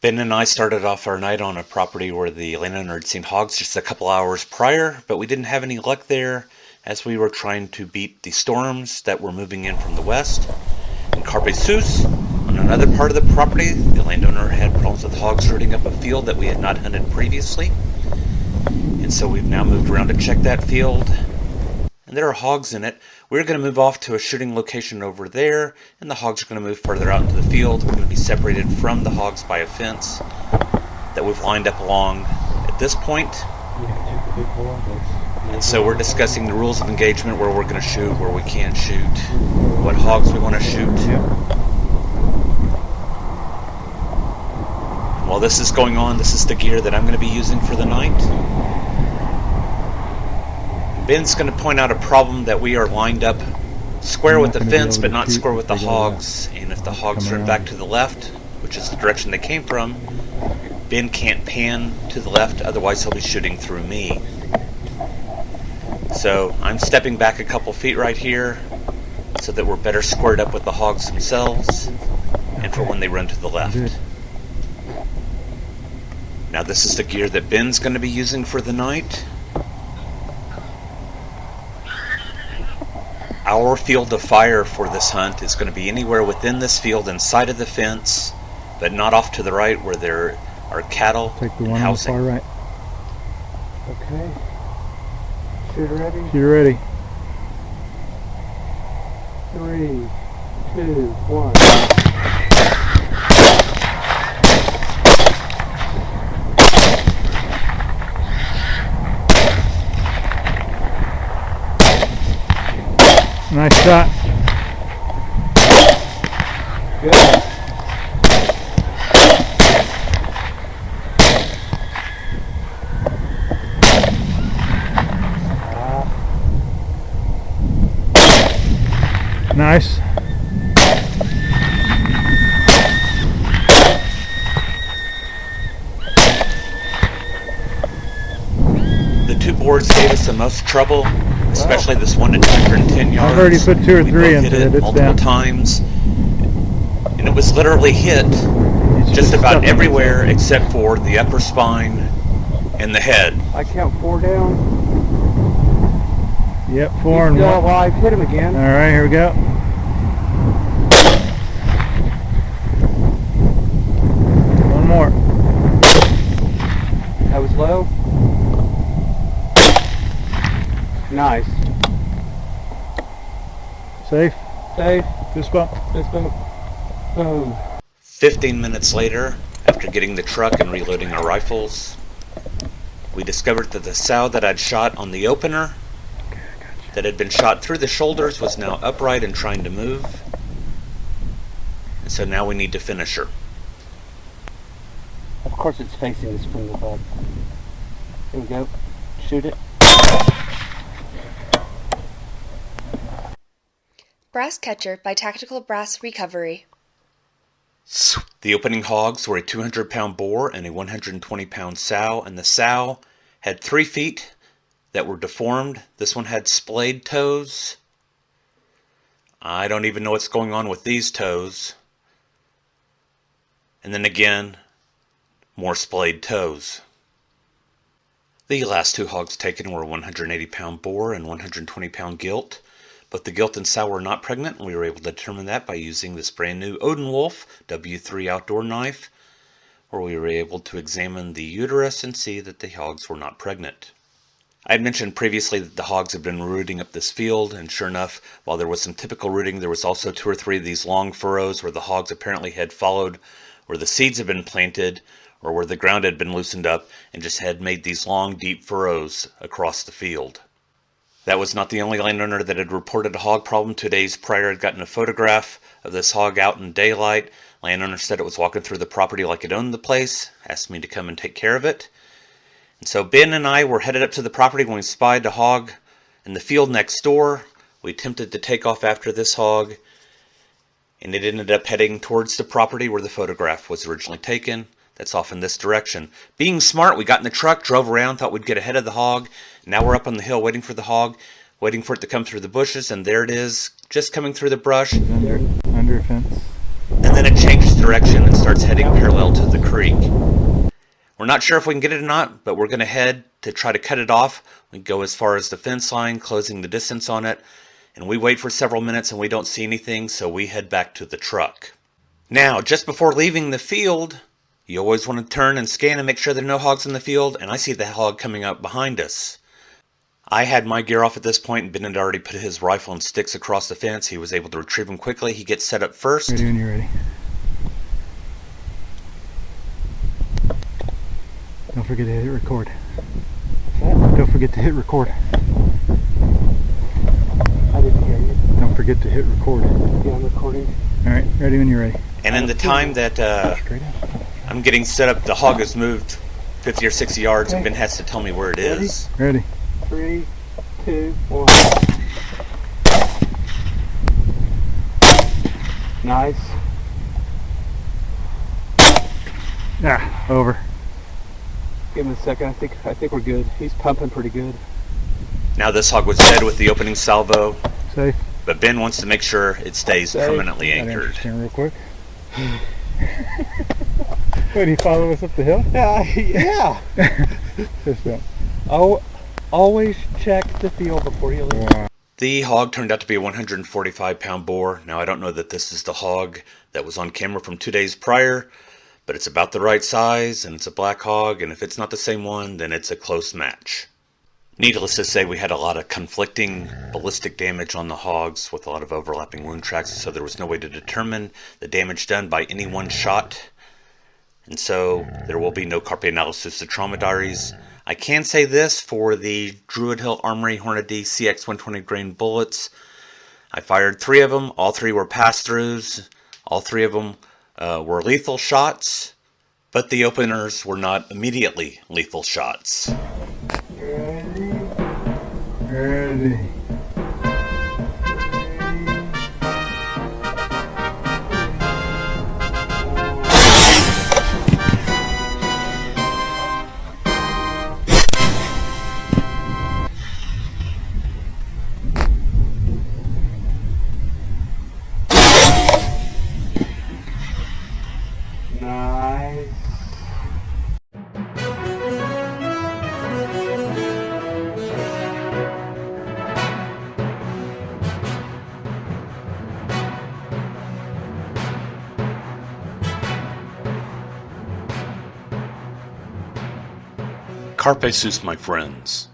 Ben and I started off our night on a property where the landowner had seen hogs just a couple hours prior, but we didn't have any luck there as we were trying to beat the storms that were moving in from the west. In Carpe Sus, on another part of the property, the landowner had problems with hogs rooting up a field that we had not hunted previously. And so we've now moved around to check that field. And there are hogs in it. We're going to move off to a shooting location over there, and the hogs are going to move further out into the field. We're going to be separated from the hogs by a fence that we've lined up along at this point. And so we're discussing the rules of engagement, where we're going to shoot, where we can't shoot, what hogs we want to shoot. While this is going on, this is the gear that I'm going to be using for the night. Ben's going to point out a problem that we are lined up square with the fence, but not square with the hogs. And if the hogs run back to the left, which is the direction they came from, Ben can't pan to the left, otherwise he'll be shooting through me. So I'm stepping back a couple feet right here so that we're better squared up with the hogs themselves and for when they run to the left. Now this is the gear that Ben's going to be using for the night. Our field of fire for this hunt is going to be anywhere within this field inside of the fence, but not off to the right where there are cattle Take the and one housing. on the far right. Okay. Shoot ready. You're ready. 3, 2, 1. Nice shot. Good. Nice. The two boards gave us the most trouble, especially this one at 210 yards. I've already put 2 or 3 We both into hit it. It's multiple down. times, and it was literally hit It's just about stuck. everywhere except for the upper spine and the head. I count 4 down. Yep, 4 and He's still 1. alive. Hit him again. All right, here we go. One more. That was low. Nice. Safe. Safe. Fist bump. Fist bump. Boom. 15 minutes later, after getting the truck and reloading our rifles, we discovered that the sow that I'd shot on the opener, that had been shot through the shoulders, was now upright and trying to move. And so now we need to finish her. Of course it's facing us from the bug. Here we go. Shoot it. Brass Catcher by Tactical Brass Recovery. The opening hogs were a 200-pound boar and a 120-pound sow, and the sow had 3 feet that were deformed. This one had splayed toes. I don't even know what's going on with these toes. And then again, more splayed toes. The last 2 hogs taken were a 180-pound boar and 120-pound gilt. Both the gilt and sow were not pregnant, and we were able to determine that by using this brand new Odin Wolf W3 outdoor knife, where we were able to examine the uterus and see that the hogs were not pregnant. I had mentioned previously that the hogs had been rooting up this field, and sure enough, while there was some typical rooting, there was also 2 or 3 of these long furrows where the hogs apparently had followed where the seeds had been planted, or where the ground had been loosened up and just had made these long, deep furrows across the field. That was not the only landowner that had reported a hog problem. 2 days prior, had gotten a photograph of this hog out in daylight. Landowner said it was walking through the property like it owned the place, asked me to come and take care of it. And so Ben and I were headed up to the property when we spied a hog in the field next door. We attempted to take off after this hog, and it ended up heading towards the property where the photograph was originally taken. That's off in this direction. Being smart, we got in the truck, drove around, thought we'd get ahead of the hog. Now we're up on the hill waiting for the hog, waiting for it to come through the bushes, and there it is, just coming through the brush. Under a fence. And then it changed direction and started starts heading parallel to the creek. We're not sure if we can get it or not, but we're going to head to try to cut it off. We go as far as the fence line, closing the distance on it, and we wait for several minutes and we don't see anything, so we head back to the truck. Now, just before leaving the field, you always want to turn and scan and make sure there are no hogs in the field, and I see the hog coming up behind us. I had my gear off at this point, and Ben had already put his rifle and sticks across the fence. He was able to retrieve them quickly. He gets set up first. Ready when you're ready. Don't forget to hit record. Don't forget to hit record. I didn't hear you. Don't forget to hit record. Yeah, I'm recording. Alright, ready when you're ready. And in the time that Straight up. I'm getting set up, the hog has moved 50 or 60 yards, and Ben has to tell me where it is. Ready. 3, 2, 1. Nice. Ah, over. Give him a second. I think we're good. He's pumping pretty good. Now this hog was dead with the opening salvo, Safe. but Ben wants to make sure it stays Safe. permanently That anchored. interesting real quick. Wait, he follow us up the hill? Yeah. Just don't. Oh, always check the field before you leave. Wow. The hog turned out to be a 145-pound boar. Now I don't know that this is the hog that was on camera from 2 days prior, but it's about the right size, and it's a black hog, and if it's not the same one, then it's a close match. Needless to say, we had a lot of conflicting ballistic damage on the hogs with a lot of overlapping wound tracks, so there was no way to determine the damage done by any one shot, and so there will be no carpe analysis of trauma diaries. I can say this for the Druid Hill Armory Hornady CX 120 grain bullets. I fired 3 of them. All 3 were pass-throughs. All 3 of them were lethal shots, but the openers were not immediately lethal shots. Ready. Ready. Nice. Carpe sus, my friends.